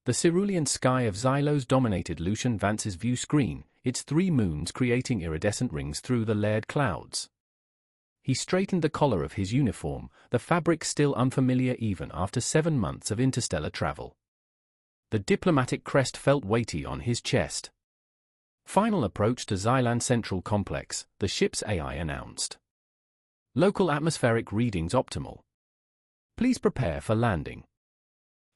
The cerulean sky of Xylos dominated Lucian Vance's view screen, its 3 moons creating iridescent rings through the layered clouds. He straightened the collar of his uniform, the fabric still unfamiliar even after 7 months of interstellar travel. The diplomatic crest felt weighty on his chest. Final approach to Xylan Central Complex, the ship's AI announced. Local atmospheric readings optimal. Please prepare for landing.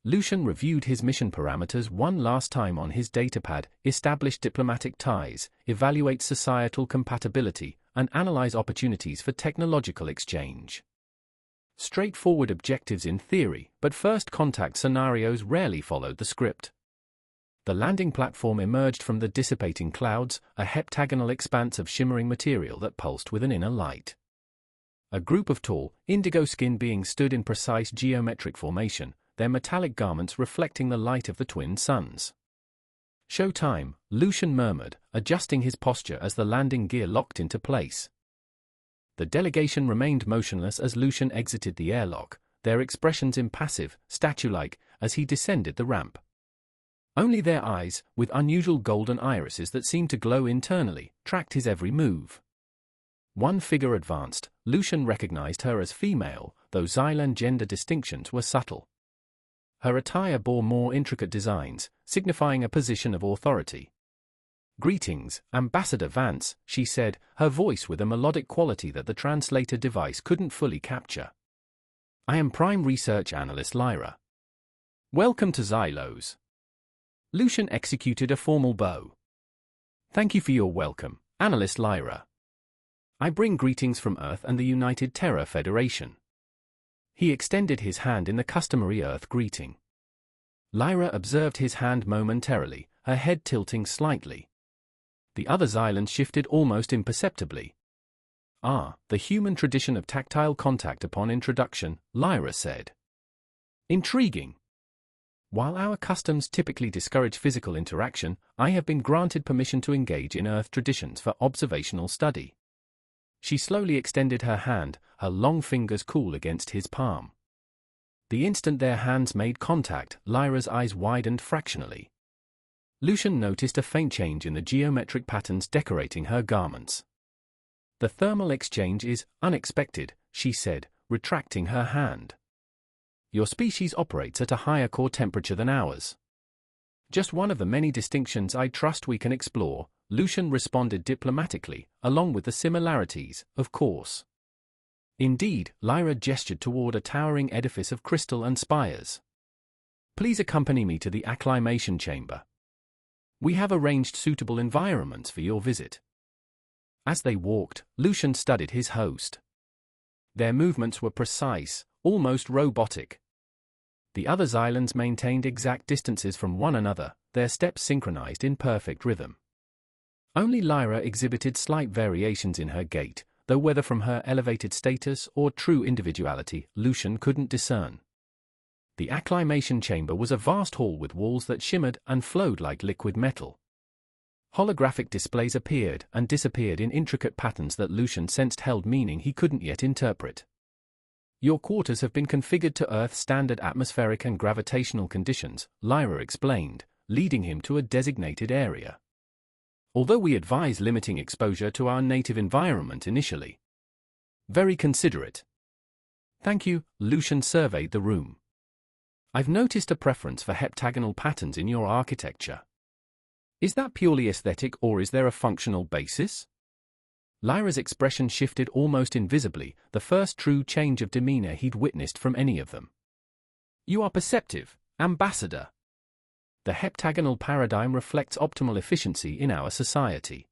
Lucian reviewed his mission parameters one last time on his datapad, establish diplomatic ties, evaluate societal compatibility, and analyze opportunities for technological exchange. Straightforward objectives in theory, but first contact scenarios rarely followed the script. The landing platform emerged from the dissipating clouds, a heptagonal expanse of shimmering material that pulsed with an inner light. A group of tall, indigo-skinned beings stood in precise geometric formation, their metallic garments reflecting the light of the twin suns. "Show time," Lucian murmured, adjusting his posture as the landing gear locked into place. The delegation remained motionless as Lucian exited the airlock, their expressions impassive, statue-like, as he descended the ramp. Only their eyes, with unusual golden irises that seemed to glow internally, tracked his every move. One figure advanced. Lucian recognized her as female, though Xylan gender distinctions were subtle. Her attire bore more intricate designs, signifying a position of authority. "Greetings, Ambassador Vance," she said, her voice with a melodic quality that the translator device couldn't fully capture. "I am Prime Research Analyst Lyra. Welcome to Xylos." Lucian executed a formal bow. "Thank you for your welcome, Analyst Lyra. I bring greetings from Earth and the United Terra Federation." He extended his hand in the customary Earth greeting. Lyra observed his hand momentarily, her head tilting slightly. The other Xylans shifted almost imperceptibly. "Ah, the human tradition of tactile contact upon introduction," Lyra said. "Intriguing. While our customs typically discourage physical interaction, I have been granted permission to engage in Earth traditions for observational study." She slowly extended her hand, her long fingers cool against his palm. The instant their hands made contact, Lyra's eyes widened fractionally. Lucian noticed a faint change in the geometric patterns decorating her garments. "The thermal exchange is unexpected," she said, retracting her hand. "Your species operates at a higher core temperature than ours." "Just one of the many distinctions I trust we can explore," Lucian responded diplomatically, "along with the similarities, of course." "Indeed," Lyra gestured toward a towering edifice of crystal and spires. "Please accompany me to the acclimation chamber. We have arranged suitable environments for your visit." As they walked, Lucian studied his host. Their movements were precise, almost robotic. The other Xylans maintained exact distances from one another, their steps synchronized in perfect rhythm. Only Lyra exhibited slight variations in her gait, though whether from her elevated status or true individuality, Lucian couldn't discern. The acclimation chamber was a vast hall with walls that shimmered and flowed like liquid metal. Holographic displays appeared and disappeared in intricate patterns that Lucian sensed held meaning he couldn't yet interpret. "Your quarters have been configured to Earth-standard atmospheric and gravitational conditions," Lyra explained, leading him to a designated area. "Although we advise limiting exposure to our native environment initially." "Very considerate." "Thank you," Lucian surveyed the room. "I've noticed a preference for heptagonal patterns in your architecture. Is that purely aesthetic or is there a functional basis?" Lyra's expression shifted almost invisibly, the first true change of demeanor he'd witnessed from any of them. "You are perceptive, Ambassador. The heptagonal paradigm reflects optimal efficiency in our society.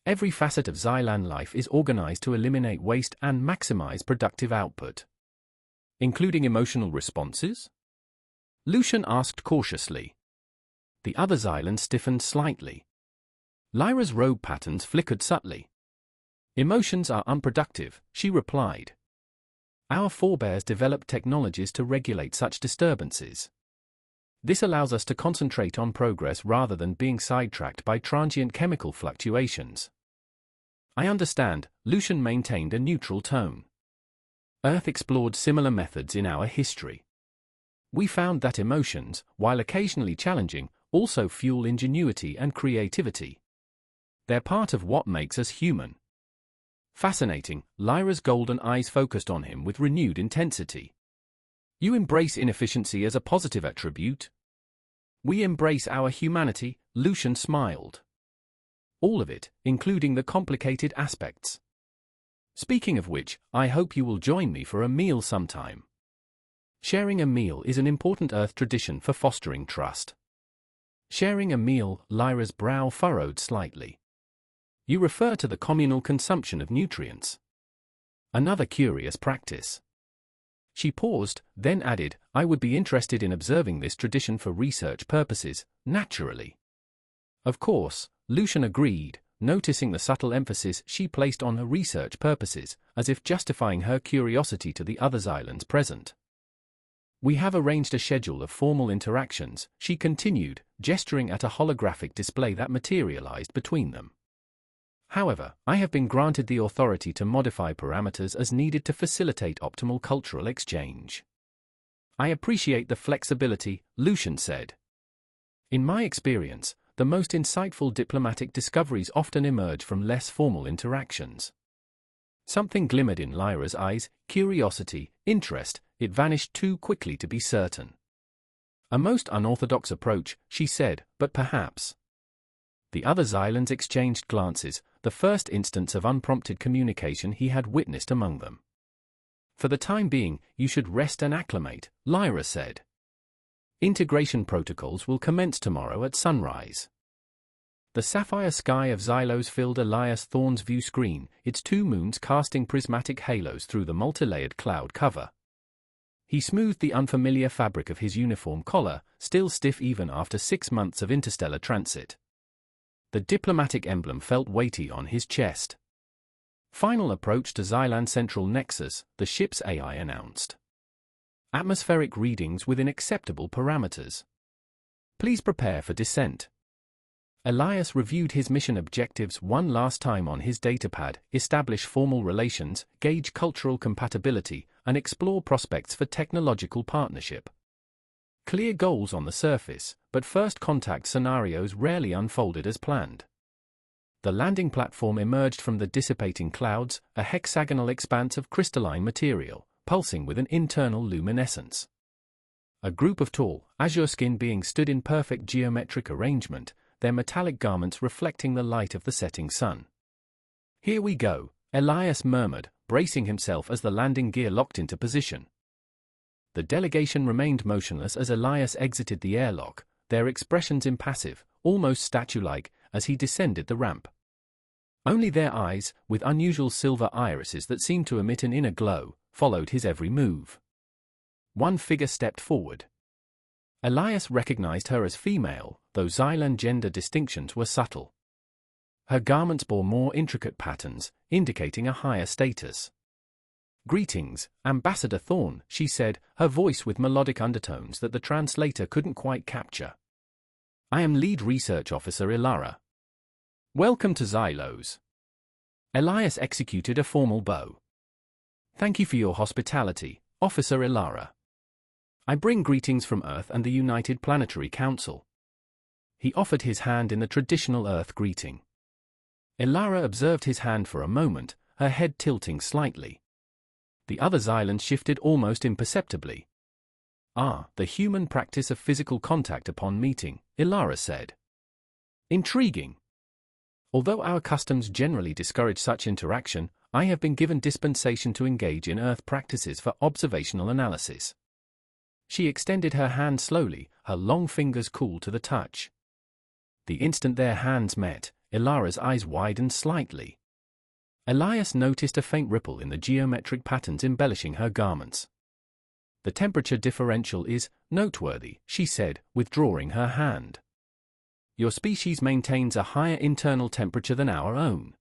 Every facet of Xylan life is organized to eliminate waste and maximize productive output." "Including emotional responses?" Lucian asked cautiously. The other Xylan stiffened slightly. Lyra's robe patterns flickered subtly. "Emotions are unproductive," she replied. "Our forebears developed technologies to regulate such disturbances. This allows us to concentrate on progress rather than being sidetracked by transient chemical fluctuations." "I understand," Lucian maintained a neutral tone. "Earth explored similar methods in our history. We found that emotions, while occasionally challenging, also fuel ingenuity and creativity. They're part of what makes us human. Fascinating, Lyra's golden eyes focused on him with renewed intensity. You embrace inefficiency as a positive attribute? We embrace our humanity, Lucian smiled. All of it, including the complicated aspects. Speaking of which, I hope you will join me for a meal sometime. Sharing a meal is an important Earth tradition for fostering trust. Sharing a meal, Lyra's brow furrowed slightly. You refer to the communal consumption of nutrients. Another curious practice. She paused, then added, I would be interested in observing this tradition for research purposes, naturally. Of course, Lucian agreed, noticing the subtle emphasis she placed on her research purposes, as if justifying her curiosity to the other Xylans present. We have arranged a schedule of formal interactions, she continued, gesturing at a holographic display that materialized between them. However, I have been granted the authority to modify parameters as needed to facilitate optimal cultural exchange. I appreciate the flexibility, Lucian said. In my experience, the most insightful diplomatic discoveries often emerge from less formal interactions. Something glimmered in Lyra's eyes, curiosity, interest, it vanished too quickly to be certain. A most unorthodox approach, she said, but perhaps. The other Xylans exchanged glances, the first instance of unprompted communication he had witnessed among them. For the time being, you should rest and acclimate, Lyra said. Integration protocols will commence tomorrow at sunrise. The sapphire sky of Xylos filled Elias Thorne's view screen, its two moons casting prismatic halos through the multilayered cloud cover. He smoothed the unfamiliar fabric of his uniform collar, still stiff even after 6 months of interstellar transit. The diplomatic emblem felt weighty on his chest. Final approach to Xylan Central Nexus, the ship's AI announced. Atmospheric readings within acceptable parameters. Please prepare for descent. Elias reviewed his mission objectives one last time on his datapad, establish formal relations, gauge cultural compatibility, and explore prospects for technological partnership. Clear goals on the surface, but first contact scenarios rarely unfolded as planned. The landing platform emerged from the dissipating clouds, a hexagonal expanse of crystalline material, pulsing with an internal luminescence. A group of tall, azure-skinned beings stood in perfect geometric arrangement, their metallic garments reflecting the light of the setting sun. Here we go, Elias murmured, bracing himself as the landing gear locked into position. The delegation remained motionless as Elias exited the airlock, their expressions impassive, almost statue-like, as he descended the ramp. Only their eyes, with unusual silver irises that seemed to emit an inner glow, followed his every move. One figure stepped forward. Elias recognized her as female, though Xylan gender distinctions were subtle. Her garments bore more intricate patterns, indicating a higher status. Greetings, Ambassador Thorne, she said, her voice with melodic undertones that the translator couldn't quite capture. I am Lead Research Officer Ilara. Welcome to Xylos. Elias executed a formal bow. Thank you for your hospitality, Officer Ilara. I bring greetings from Earth and the United Planetary Council. He offered his hand in the traditional Earth greeting. Ilara observed his hand for a moment, her head tilting slightly. The other Xylans shifted almost imperceptibly. Ah, the human practice of physical contact upon meeting, Ilara said. Intriguing. Although our customs generally discourage such interaction, I have been given dispensation to engage in Earth practices for observational analysis. She extended her hand slowly, her long fingers cool to the touch. The instant their hands met, Ilara's eyes widened slightly. Elias noticed a faint ripple in the geometric patterns embellishing her garments. The temperature differential is noteworthy, she said, withdrawing her hand. Your species maintains a higher internal temperature than our own.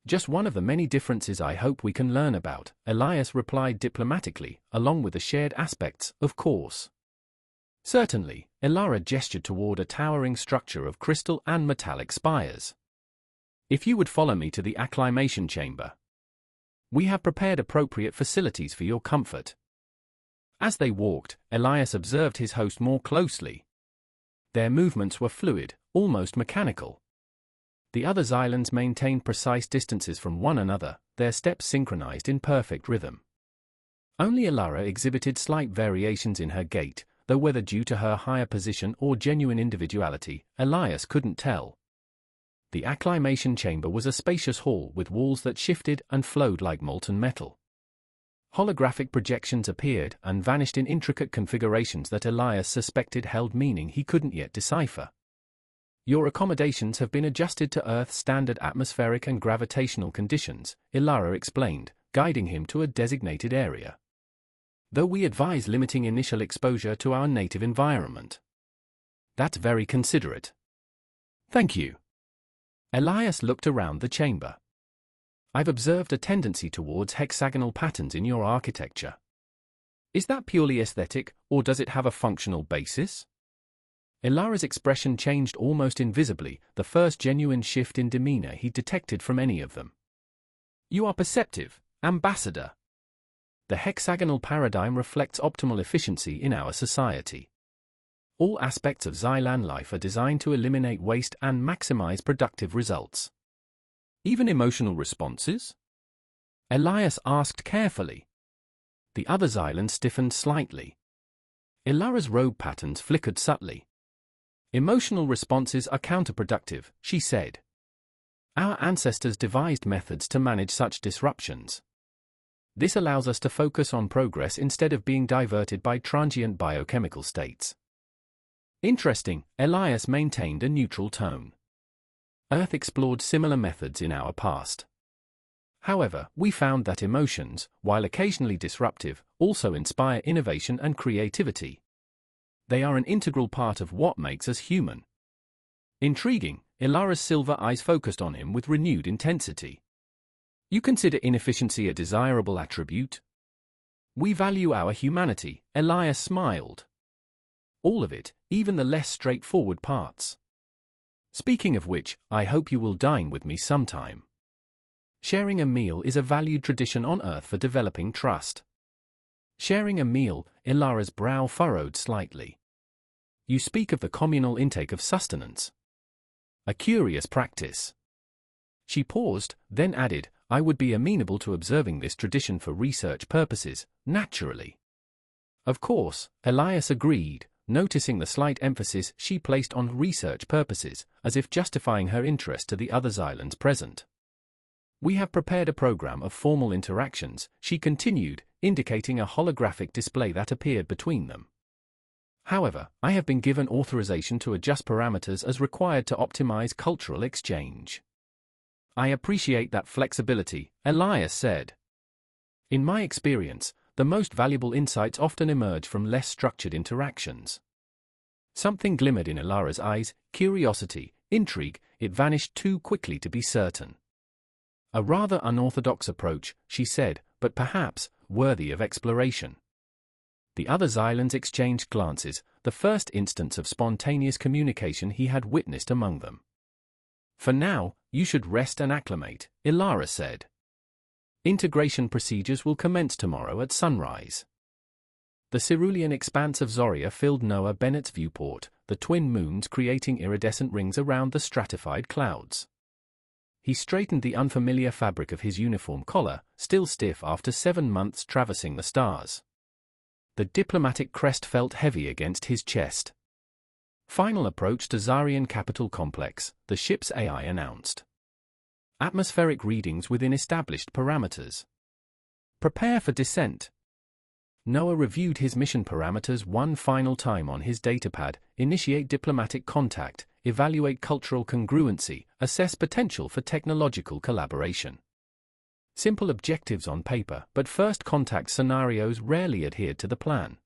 Just one of the many differences I hope we can learn about, Elias replied diplomatically, along with the shared aspects, of course. Certainly, Ilara gestured toward a towering structure of crystal and metallic spires. If you would follow me to the acclimation chamber. We have prepared appropriate facilities for your comfort. As they walked, Elias observed his host more closely. Their movements were fluid, almost mechanical. The other Xylans maintained precise distances from one another, their steps synchronized in perfect rhythm. Only Elara exhibited slight variations in her gait, though whether due to her higher position or genuine individuality, Elias couldn't tell. The acclimation chamber was a spacious hall with walls that shifted and flowed like molten metal. Holographic projections appeared and vanished in intricate configurations that Elias suspected held meaning he couldn't yet decipher. Your accommodations have been adjusted to Earth's standard atmospheric and gravitational conditions, Elara explained, guiding him to a designated area. Though we advise limiting initial exposure to our native environment. That's very considerate. Thank you. Elias looked around the chamber. I've observed a tendency towards hexagonal patterns in your architecture. Is that purely aesthetic, or does it have a functional basis? Elara's expression changed almost invisibly, the first genuine shift in demeanor he detected from any of them. You are perceptive, Ambassador. The hexagonal paradigm reflects optimal efficiency in our society. All aspects of Xylan life are designed to eliminate waste and maximize productive results. Even emotional responses? Elias asked carefully. The other Xylan stiffened slightly. Elara's robe patterns flickered subtly. Emotional responses are counterproductive, she said. Our ancestors devised methods to manage such disruptions. This allows us to focus on progress instead of being diverted by transient biochemical states. Interesting, Elias maintained a neutral tone. Earth explored similar methods in our past. However, we found that emotions, while occasionally disruptive, also inspire innovation and creativity. They are an integral part of what makes us human. Intriguing, Elara's silver eyes focused on him with renewed intensity. You consider inefficiency a desirable attribute? We value our humanity, Elias smiled. All of it, even the less straightforward parts. Speaking of which, I hope you will dine with me sometime. Sharing a meal is a valued tradition on Earth for developing trust. Sharing a meal, Elara's brow furrowed slightly. You speak of the communal intake of sustenance. A curious practice. She paused, then added, I would be amenable to observing this tradition for research purposes, naturally. Of course, Elias agreed, noticing the slight emphasis she placed on research purposes, as if justifying her interest to the other Xylans present. We have prepared a program of formal interactions, she continued, indicating a holographic display that appeared between them. However, I have been given authorization to adjust parameters as required to optimize cultural exchange. I appreciate that flexibility, Elias said. In my experience, the most valuable insights often emerge from less structured interactions. Something glimmered in Elara's eyes, curiosity, intrigue, it vanished too quickly to be certain. A rather unorthodox approach, she said, but perhaps worthy of exploration. The other Xylans exchanged glances, the first instance of spontaneous communication he had witnessed among them. For now, you should rest and acclimate, Elara said. Integration procedures will commence tomorrow at sunrise. The cerulean expanse of Zoria filled Noah Bennett's viewport, the twin moons creating iridescent rings around the stratified clouds. He straightened the unfamiliar fabric of his uniform collar, still stiff after 7 months traversing the stars. The diplomatic crest felt heavy against his chest. Final approach to Zarian Capital Complex, the ship's AI announced. Atmospheric readings within established parameters. Prepare for descent. Noah reviewed his mission parameters one final time on his datapad, initiate diplomatic contact, evaluate cultural congruency, assess potential for technological collaboration. Simple objectives on paper, but first contact scenarios rarely adhered to the plan.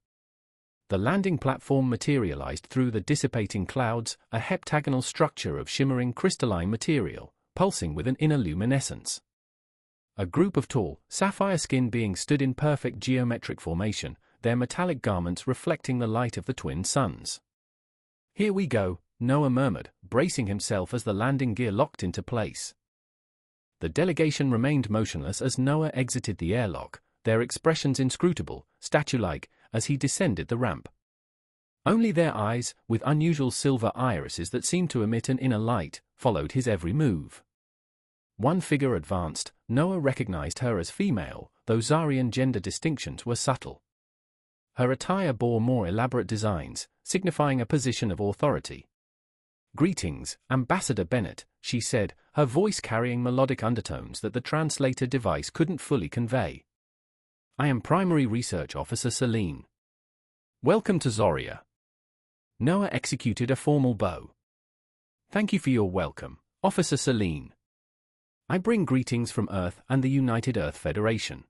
The landing platform materialized through the dissipating clouds, a heptagonal structure of shimmering crystalline material, pulsing with an inner luminescence. A group of tall, sapphire-skinned beings stood in perfect geometric formation, their metallic garments reflecting the light of the twin suns. Here we go, Noah murmured, bracing himself as the landing gear locked into place. The delegation remained motionless as Noah exited the airlock, their expressions inscrutable, statue-like, as he descended the ramp. Only their eyes, with unusual silver irises that seemed to emit an inner light, followed his every move. One figure advanced. Noah recognized her as female, though Zarian gender distinctions were subtle. Her attire bore more elaborate designs, signifying a position of authority. "Greetings, Ambassador Bennett," she said, her voice carrying melodic undertones that the translator device couldn't fully convey. "I am Primary Research Officer Celine. Welcome to Zoria." Noah executed a formal bow. "Thank you for your welcome, Officer Celine. I bring greetings from Earth and the United Earth Federation."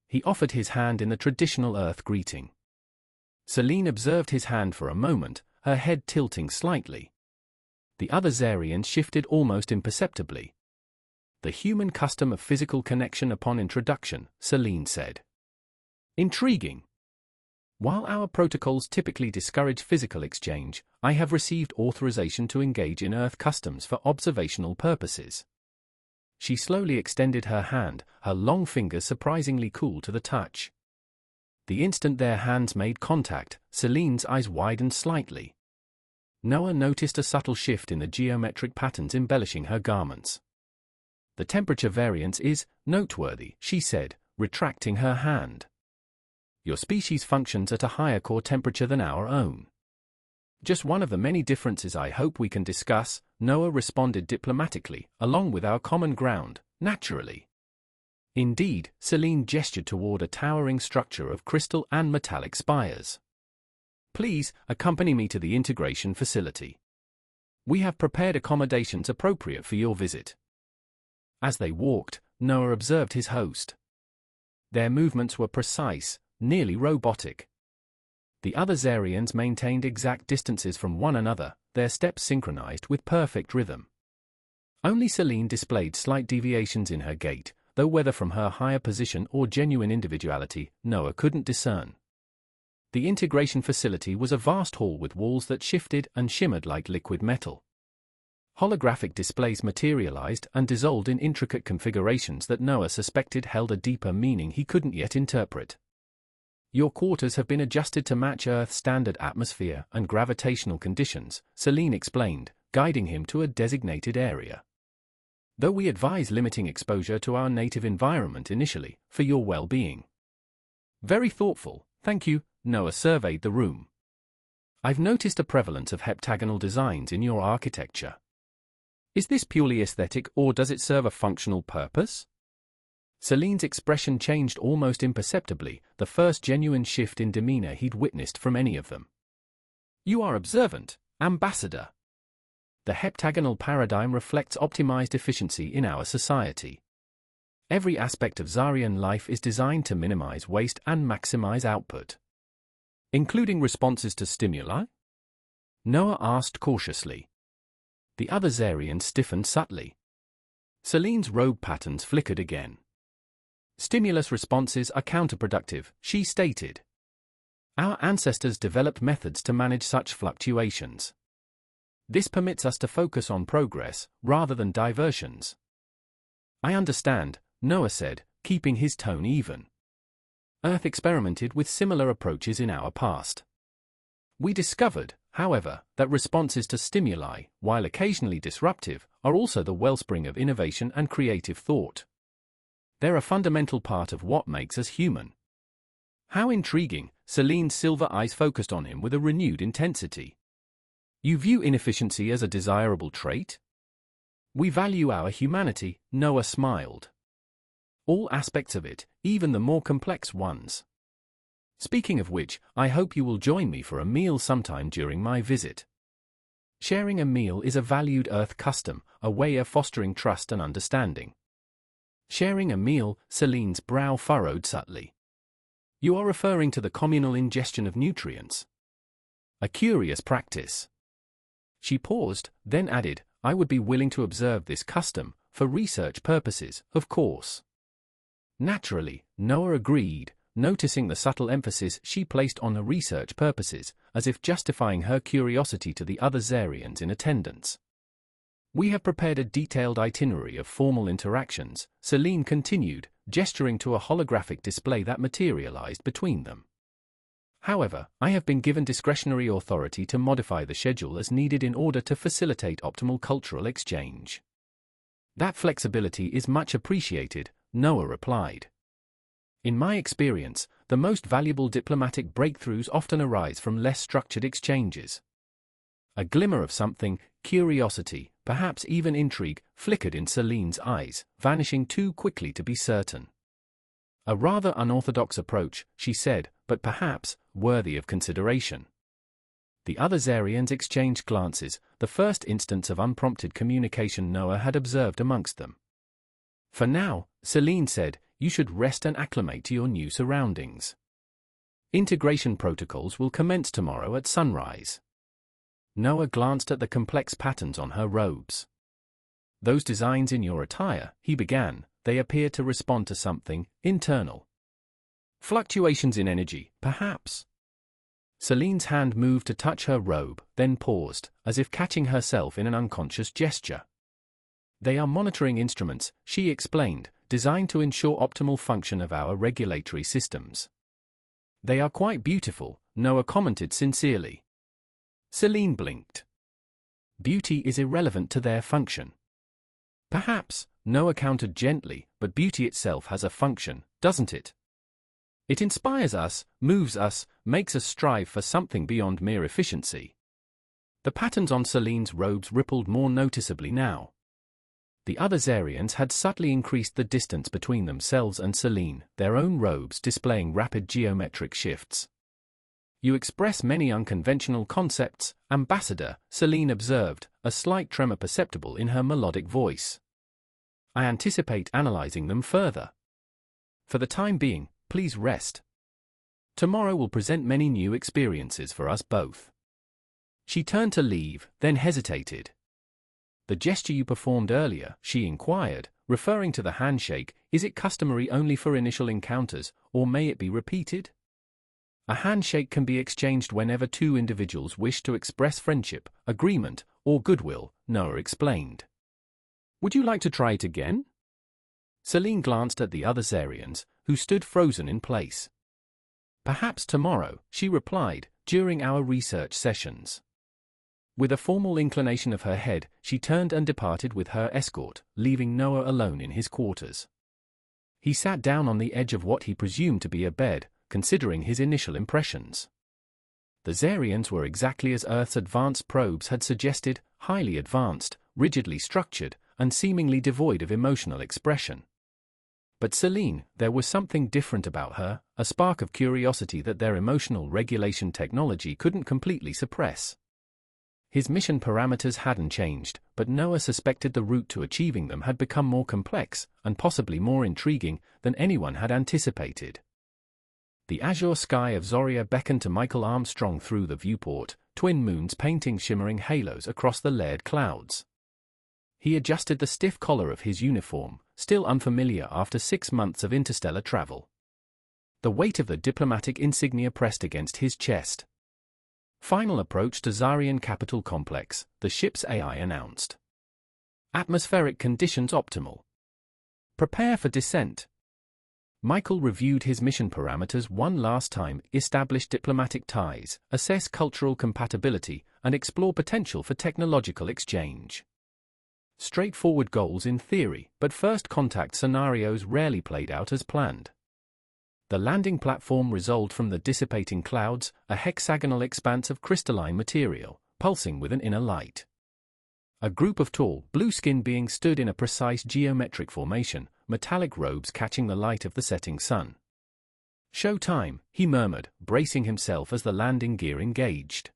He offered his hand in the traditional Earth greeting. Celine observed his hand for a moment, her head tilting slightly. The other Zarians shifted almost imperceptibly. "The human custom of physical connection upon introduction," Celine said. "Intriguing. While our protocols typically discourage physical exchange, I have received authorization to engage in Earth customs for observational purposes." She slowly extended her hand, her long fingers surprisingly cool to the touch. The instant their hands made contact, Celine's eyes widened slightly. Noah noticed a subtle shift in the geometric patterns embellishing her garments. "The temperature variance is noteworthy," she said, retracting her hand. "Your species functions at a higher core temperature than our own." "Just one of the many differences I hope we can discuss," Noah responded diplomatically, "along with our common ground, naturally." Indeed, Celine gestured toward a towering structure of crystal and metallic spires. "Please, accompany me to the integration facility. We have prepared accommodations appropriate for your visit." As they walked, Noah observed his host. Their movements were precise, nearly robotic. The other Zarians maintained exact distances from one another, their steps synchronized with perfect rhythm. Only Celine displayed slight deviations in her gait, though whether from her higher position or genuine individuality, Noah couldn't discern. The integration facility was a vast hall with walls that shifted and shimmered like liquid metal. Holographic displays materialized and dissolved in intricate configurations that Noah suspected held a deeper meaning he couldn't yet interpret. "Your quarters have been adjusted to match Earth's standard atmosphere and gravitational conditions," Celine explained, guiding him to a designated area. "Though we advise limiting exposure to our native environment initially, for your well-being." "Very thoughtful, thank you," Noah surveyed the room. "I've noticed a prevalence of heptagonal designs in your architecture. Is this purely aesthetic or does it serve a functional purpose?" Celine's expression changed almost imperceptibly, the first genuine shift in demeanor he'd witnessed from any of them. "You are observant, Ambassador. The heptagonal paradigm reflects optimized efficiency in our society. Every aspect of Zarian life is designed to minimize waste and maximize output." "Including responses to stimuli?" Noah asked cautiously. The other Zarian stiffened subtly. Celine's robe patterns flickered again. "Stimulus responses are counterproductive," she stated. "Our ancestors developed methods to manage such fluctuations. This permits us to focus on progress, rather than diversions." "I understand," Noah said, keeping his tone even. "Earth experimented with similar approaches in our past. We discovered, however, that responses to stimuli, while occasionally disruptive, are also the wellspring of innovation and creative thought. They're a fundamental part of what makes us human." "How intriguing," Celine's silver eyes focused on him with a renewed intensity. "You view inefficiency as a desirable trait?" "We value our humanity," Noah smiled. "All aspects of it, even the more complex ones. Speaking of which, I hope you will join me for a meal sometime during my visit." Sharing a meal is a valued Earth custom, a way of fostering trust and understanding. Sharing a meal, Celine's brow furrowed subtly. "You are referring to the communal ingestion of nutrients. A curious practice." She paused, then added, "I would be willing to observe this custom, for research purposes, of course." "Naturally," Noah agreed, noticing the subtle emphasis she placed on the research purposes, as if justifying her curiosity to the other Zarians in attendance. "We have prepared a detailed itinerary of formal interactions," Celine continued, gesturing to a holographic display that materialized between them. However, I have been given discretionary authority to modify the schedule as needed in order to facilitate optimal cultural exchange. That flexibility is much appreciated, Noah replied. In my experience, the most valuable diplomatic breakthroughs often arise from less structured exchanges. A glimmer of something, curiosity, perhaps even intrigue, flickered in Celine's eyes, vanishing too quickly to be certain. A rather unorthodox approach, she said, but perhaps worthy of consideration. The other Zarians exchanged glances, the first instance of unprompted communication Noah had observed amongst them. For now, Celine said, you should rest and acclimate to your new surroundings. Integration protocols will commence tomorrow at sunrise. Noah glanced at the complex patterns on her robes. Those designs in your attire, he began, they appear to respond to something internal. Fluctuations in energy, perhaps. Celine's hand moved to touch her robe, then paused, as if catching herself in an unconscious gesture. They are monitoring instruments, she explained, designed to ensure optimal function of our regulatory systems. They are quite beautiful, Noah commented sincerely. Celine blinked. Beauty is irrelevant to their function. Perhaps, Noah countered gently, but beauty itself has a function, doesn't it? It inspires us, moves us, makes us strive for something beyond mere efficiency. The patterns on Celine's robes rippled more noticeably now. The other Zarians had subtly increased the distance between themselves and Celine, their own robes displaying rapid geometric shifts. You express many unconventional concepts, Ambassador, Celine observed, a slight tremor perceptible in her melodic voice. I anticipate analyzing them further. For the time being, please rest. Tomorrow will present many new experiences for us both. She turned to leave, then hesitated. The gesture you performed earlier, she inquired, referring to the handshake, is it customary only for initial encounters, or may it be repeated? A handshake can be exchanged whenever two individuals wish to express friendship, agreement, or goodwill, Noah explained. Would you like to try it again? Celine glanced at the other Zarians, who stood frozen in place. Perhaps tomorrow, she replied, during our research sessions. With a formal inclination of her head, she turned and departed with her escort, leaving Noah alone in his quarters. He sat down on the edge of what he presumed to be a bed, considering his initial impressions. The Zarians were exactly as Earth's advanced probes had suggested, highly advanced, rigidly structured, and seemingly devoid of emotional expression. But Celine, there was something different about her, a spark of curiosity that their emotional regulation technology couldn't completely suppress. His mission parameters hadn't changed, but Noah suspected the route to achieving them had become more complex, and possibly more intriguing, than anyone had anticipated. The azure sky of Zoria beckoned to Michael Armstrong through the viewport, twin moons painting shimmering halos across the layered clouds. He adjusted the stiff collar of his uniform, still unfamiliar after 6 months of interstellar travel. The weight of the diplomatic insignia pressed against his chest. Final approach to Zarian Capital Complex, the ship's AI announced. Atmospheric conditions optimal. Prepare for descent. Michael reviewed his mission parameters one last time, establish diplomatic ties, assess cultural compatibility, and explore potential for technological exchange. Straightforward goals in theory, but first contact scenarios rarely played out as planned. The landing platform resolved from the dissipating clouds, a hexagonal expanse of crystalline material, pulsing with an inner light. A group of tall, blue-skinned beings stood in a precise geometric formation, metallic robes catching the light of the setting sun. Show time, he murmured, bracing himself as the landing gear engaged.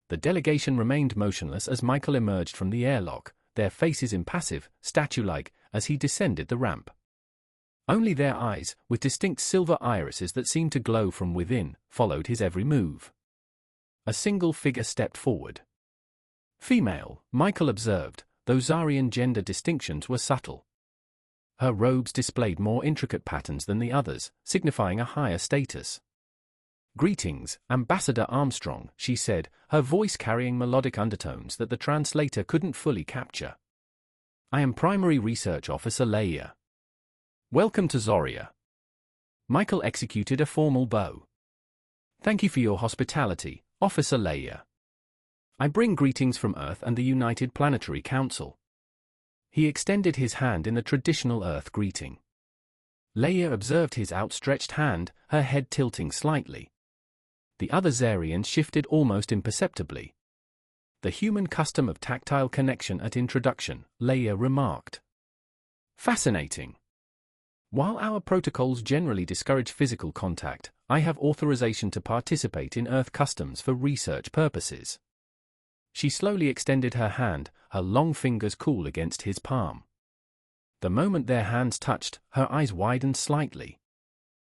The delegation remained motionless as Michael emerged from the airlock, their faces impassive, statue-like, as he descended the ramp. Only their eyes, with distinct silver irises that seemed to glow from within, followed his every move. A single figure stepped forward. Female, Michael observed, though Zarian gender distinctions were subtle. Her robes displayed more intricate patterns than the others, signifying a higher status. Greetings, Ambassador Armstrong, she said, her voice carrying melodic undertones that the translator couldn't fully capture. I am Primary Research Officer Leia. Welcome to Zoria. Michael executed a formal bow. Thank you for your hospitality, Officer Leia. I bring greetings from Earth and the United Planetary Council. He extended his hand in the traditional Earth greeting. Leia observed his outstretched hand, her head tilting slightly. The other Zarians shifted almost imperceptibly. The human custom of tactile connection at introduction, Leia remarked. Fascinating. While our protocols generally discourage physical contact, I have authorization to participate in Earth customs for research purposes. She slowly extended her hand, her long fingers cool against his palm. The moment their hands touched, her eyes widened slightly.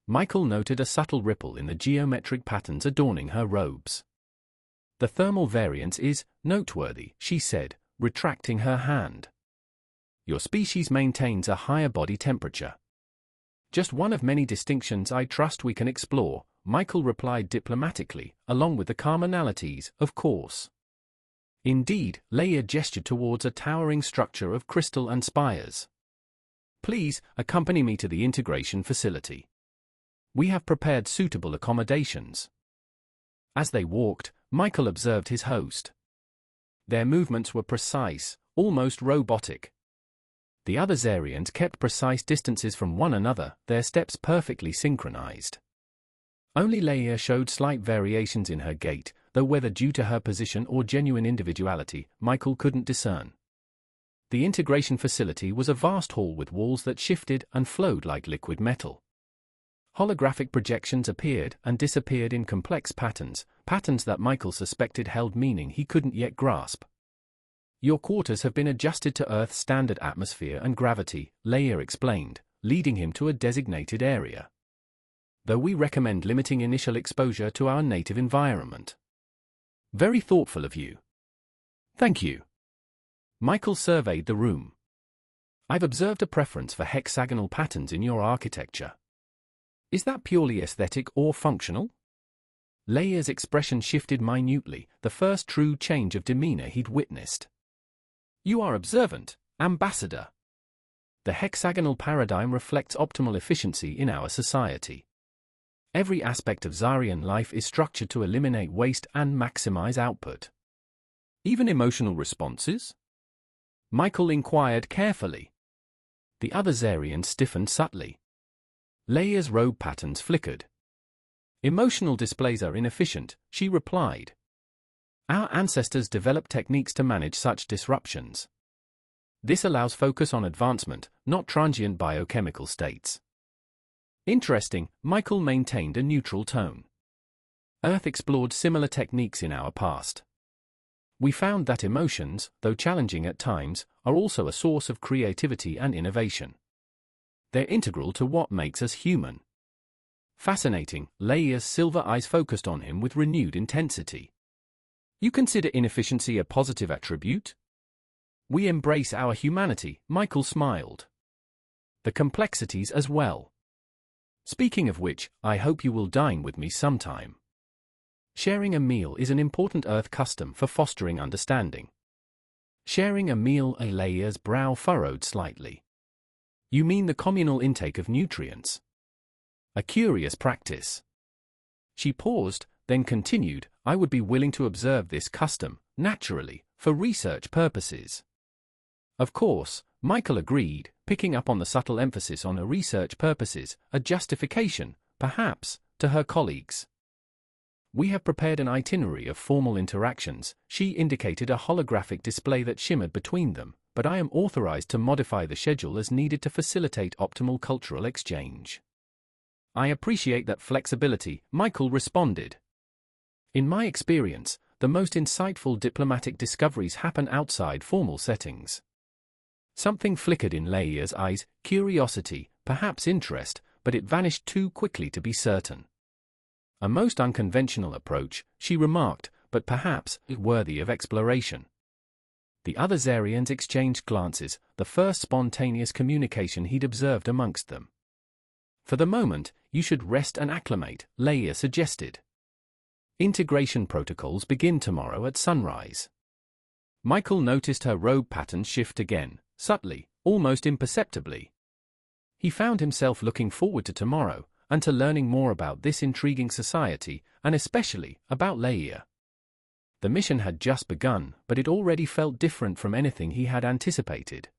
Michael noted a subtle ripple in the geometric patterns adorning her robes. The thermal variance is noteworthy, she said, retracting her hand. Your species maintains a higher body temperature. Just one of many distinctions I trust we can explore, Michael replied diplomatically, along with the commonalities, of course. Indeed, Leia gestured towards a towering structure of crystal and spires. Please, accompany me to the integration facility. We have prepared suitable accommodations. As they walked, Michael observed his host. Their movements were precise, almost robotic. The other Zarians kept precise distances from one another, their steps perfectly synchronized. Only Leia showed slight variations in her gait, though whether due to her position or genuine individuality, Michael couldn't discern. The integration facility was a vast hall with walls that shifted and flowed like liquid metal. Holographic projections appeared and disappeared in complex patterns, patterns that Michael suspected held meaning he couldn't yet grasp. Your quarters have been adjusted to Earth's standard atmosphere and gravity, Leia explained, leading him to a designated area. Though we recommend limiting initial exposure to our native environment. Very thoughtful of you. Thank you. Michael surveyed the room. I've observed a preference for hexagonal patterns in your architecture. Is that purely aesthetic or functional? Leia's expression shifted minutely, the first true change of demeanor he'd witnessed. You are observant, Ambassador. The hexagonal paradigm reflects optimal efficiency in our society. Every aspect of Zarian life is structured to eliminate waste and maximize output. Even emotional responses? Michael inquired carefully. The other Zarian stiffened subtly. Leia's robe patterns flickered. Emotional displays are inefficient, she replied. Our ancestors developed techniques to manage such disruptions. This allows focus on advancement, not transient biochemical states. Interesting, Michael maintained a neutral tone. Earth explored similar techniques in our past. We found that emotions, though challenging at times, are also a source of creativity and innovation. They're integral to what makes us human. Fascinating, Leia's silver eyes focused on him with renewed intensity. You consider inefficiency a positive attribute? We embrace our humanity, Michael smiled. The complexities as well. Speaking of which, I hope you will dine with me sometime. Sharing a meal is an important Earth custom for fostering understanding. Sharing a meal, Leia's brow furrowed slightly. You mean the communal intake of nutrients? A curious practice. She paused, then continued, I would be willing to observe this custom, naturally, for research purposes. Of course, Michael agreed, picking up on the subtle emphasis on a research purposes, a justification, perhaps, to her colleagues. We have prepared an itinerary of formal interactions, she indicated a holographic display that shimmered between them, but I am authorized to modify the schedule as needed to facilitate optimal cultural exchange. I appreciate that flexibility, Michael responded. In my experience, the most insightful diplomatic discoveries happen outside formal settings. Something flickered in Leia's eyes, curiosity, perhaps interest, but it vanished too quickly to be certain. A most unconventional approach, she remarked, but perhaps worthy of exploration. The other Zarians exchanged glances, the first spontaneous communication he'd observed amongst them. For the moment, you should rest and acclimate, Leia suggested. Integration protocols begin tomorrow at sunrise. Michael noticed her robe pattern shift again, subtly, almost imperceptibly. He found himself looking forward to tomorrow, and to learning more about this intriguing society, and especially about Leia. The mission had just begun, but it already felt different from anything he had anticipated.